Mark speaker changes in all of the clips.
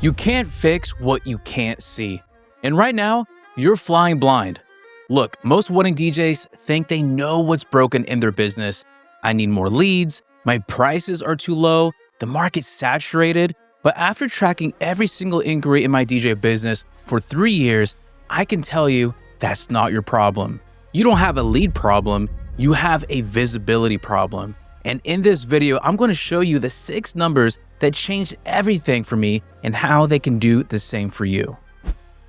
Speaker 1: You can't fix what you can't see. And right now, you're flying blind. Look, most wedding DJs think they know what's broken in their business. I need more leads, my prices are too low, the market's saturated. But after tracking every single inquiry in my DJ business for 3 years, I can tell you that's not your problem. You don't have a lead problem, you have a visibility problem. And in this video, I'm going to show you the 6 numbers that changed everything for me and how they can do the same for you.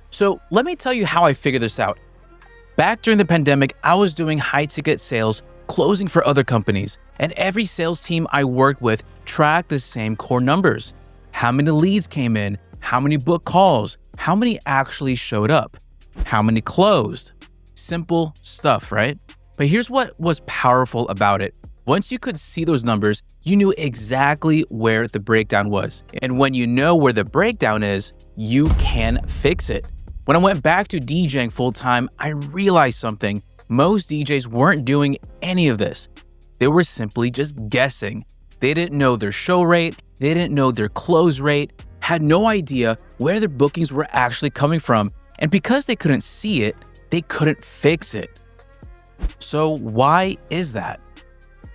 Speaker 1: So let me tell you how I figured this out. Back during the pandemic, I was doing high-ticket sales, closing for other companies, and every sales team I worked with tracked the same core numbers. How many leads came in, how many booked calls, how many actually showed up, how many closed. Simple stuff, right? But here's what was powerful about it. Once you could see those numbers, you knew exactly where the breakdown was. And when you know where the breakdown is, you can fix it. When I went back to DJing full-time, I realized something. Most DJs weren't doing any of this. They were simply just guessing. They didn't know their show rate, they didn't know their close rate, had no idea where their bookings were actually coming from. And because they couldn't see it, they couldn't fix it. So why is that?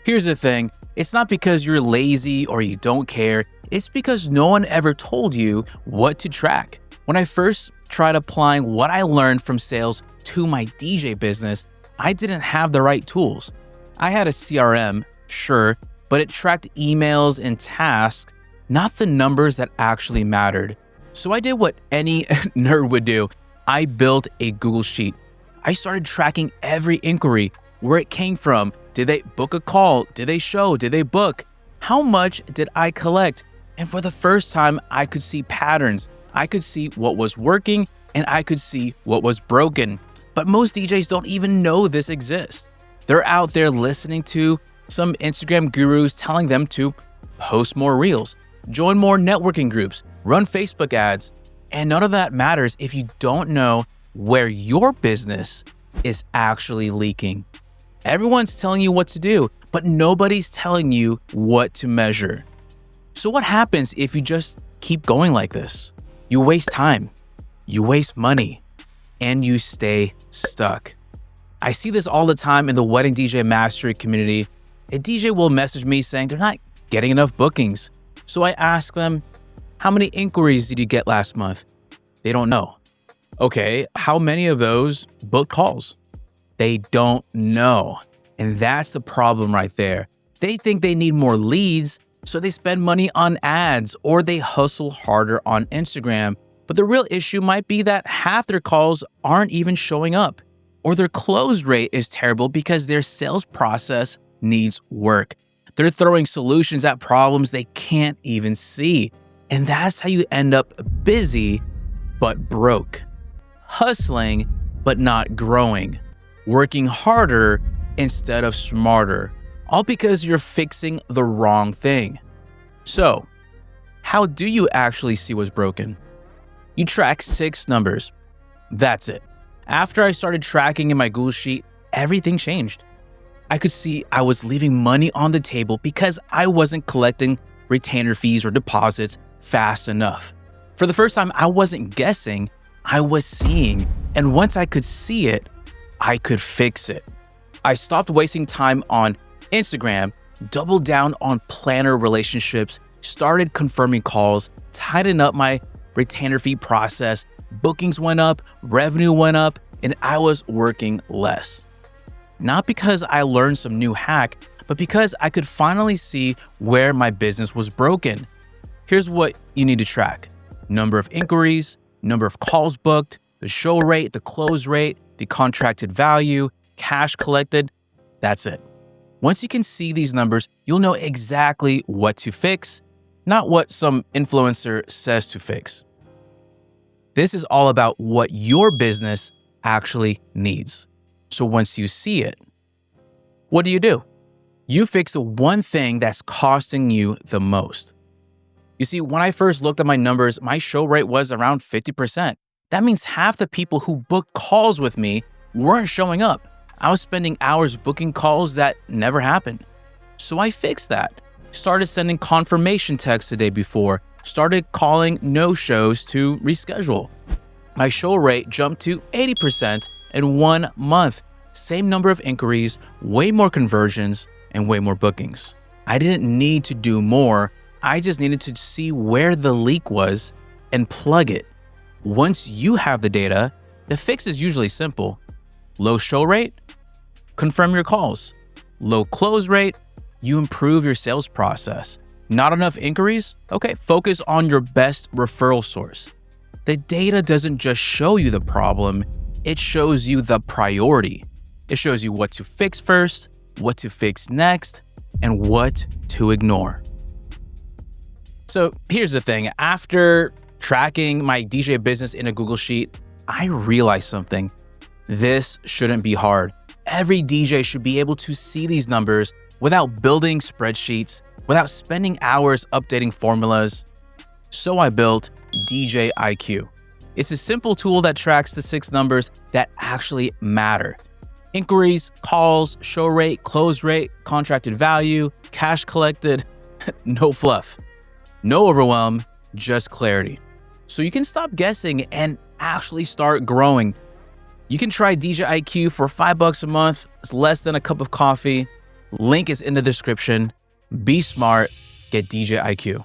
Speaker 1: Here's the thing, it's not because you're lazy or you don't care, it's because no one ever told you what to track. When I first tried applying what I learned from sales to my DJ business, I didn't have the right tools. I had a CRM, sure, but it tracked emails and tasks, not the numbers that actually mattered. So I did what any nerd would do. I built a Google Sheet. I started tracking every inquiry, where it came from. Did they book a call? Did they show? Did they book? How much did I collect? And for the first time, I could see patterns. I could see what was working and I could see what was broken. But most DJs don't even know this exists. They're out there listening to some Instagram gurus telling them to post more reels, join more networking groups, run Facebook ads. And none of that matters if you don't know where your business is actually leaking. Everyone's telling you what to do, but nobody's telling you what to measure. So what happens if you just keep going like this? You waste time, you waste money, and you stay stuck. I see this all the time in the wedding DJ mastery community. A DJ will message me saying they're not getting enough bookings. So I ask them, how many inquiries did you get last month? They don't know. Okay, how many of those booked calls? They don't know. And that's the problem right there. They think they need more leads, so they spend money on ads or they hustle harder on Instagram. But the real issue might be that half their calls aren't even showing up, or their close rate is terrible because their sales process needs work. They're throwing solutions at problems they can't even see. And that's how you end up busy but broke, hustling but not growing, working harder instead of smarter, all because you're fixing the wrong thing. So, how do you actually see what's broken? You track 6 numbers. That's it. After I started tracking in my Google Sheet, everything changed. I could see I was leaving money on the table because I wasn't collecting retainer fees or deposits fast enough. For the first time, I wasn't guessing, I was seeing. And once I could see it, I could fix it. I stopped wasting time on Instagram, doubled down on planner relationships, started confirming calls, tightened up my retainer fee process, bookings went up, revenue went up, and I was working less. Not because I learned some new hack, but because I could finally see where my business was broken. Here's what you need to track: number of inquiries, number of calls booked, the show rate, the close rate, the contracted value, cash collected. That's it. Once you can see these numbers, you'll know exactly what to fix, not what some influencer says to fix. This is all about what your business actually needs. So once you see it, what do? You fix the one thing that's costing you the most. You see, when I first looked at my numbers, my show rate was around 50%. That means half the people who booked calls with me weren't showing up. I was spending hours booking calls that never happened. So I fixed that. Started sending confirmation texts the day before. started calling no-shows to reschedule. My show rate jumped to 80% in 1 month. Same number of inquiries, way more conversions, and way more bookings. I didn't need to do more. I just needed to see where the leak was and plug it. Once you have the data, the fix is usually simple. Low show rate? Confirm your calls. Low close rate? You improve your sales process. Not enough inquiries? Okay, focus on your best referral source. The data doesn't just show you the problem, it shows you the priority. It shows you what to fix first, what to fix next, and what to ignore. So here's the thing. After tracking my DJ business in a Google Sheet, I realized something. This shouldn't be hard. Every DJ should be able to see these numbers without building spreadsheets, without spending hours updating formulas. So I built DJIQ. It's a simple tool that tracks the 6 numbers that actually matter. Inquiries, calls, show rate, close rate, contracted value, cash collected. No fluff. No overwhelm, just clarity. So you can stop guessing and actually start growing. You can try DJIQ for $5 a month. It's less than a cup of coffee. Link is in the description. Be smart, get DJIQ.